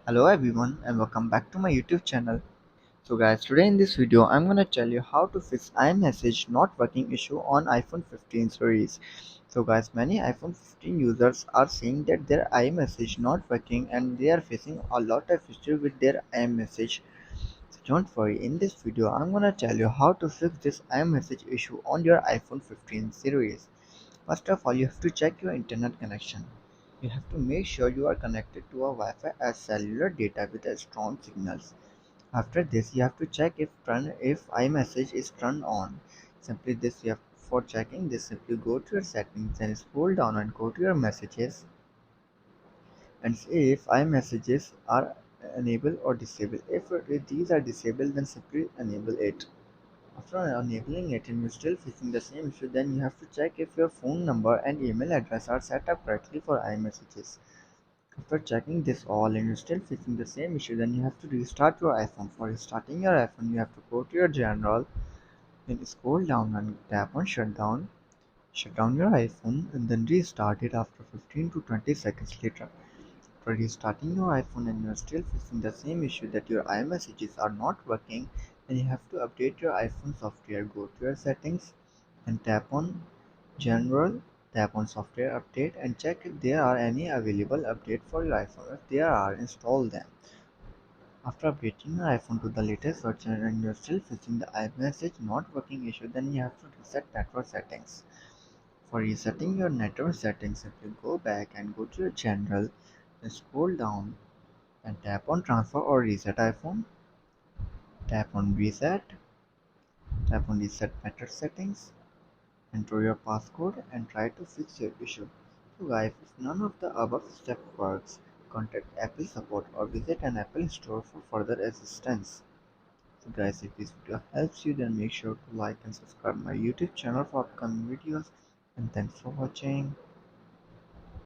Hello everyone and welcome back to my YouTube channel. So guys, today in this video I'm gonna tell you how to fix iMessage not working issue on iPhone 15 series. So guys, many iPhone 15 users are saying that their iMessage not working and they are facing a lot of issue with their iMessage. So don't worry, in this video I'm gonna tell you how to fix this iMessage issue on your iPhone 15 series. First of all, you have to check your internet connection. You have to make sure you are connected to a Wi-Fi as cellular data with a strong signals. After this, you have to check if iMessage is turned on. Simply this you have for checking this simply go to your settings and scroll down and go to your messages and see if iMessages are enabled or disabled. If these are disabled, then simply enable it. After enabling it and you're still facing the same issue, then you have to check if your phone number and email address are set up correctly for iMessages. After checking this all and you're still facing the same issue, then you have to restart your iPhone. For restarting your iPhone, you have to go to your general, then scroll down and tap on shutdown. Shut down your iPhone and then restart it after 15 to 20 seconds later. After restarting your iPhone and you are still facing the same issue that your iMessages are not working, then you have to update your iPhone software. Go to your settings and tap on General, tap on Software Update and check if there are any available update for your iPhone. If there are, install them. After updating your iPhone to the latest version and you're still facing the iMessage not working issue, then you have to reset network settings. For resetting your network settings, simply go back and go to your General, then scroll down and tap on Transfer or Reset iPhone, tap on Reset Network Settings, enter your passcode and try to fix your issue. So guys, if none of the above step works, contact Apple support or visit an Apple store for further assistance. So guys, if this video helps you, then make sure to like and subscribe my YouTube channel for upcoming videos, and thanks for watching.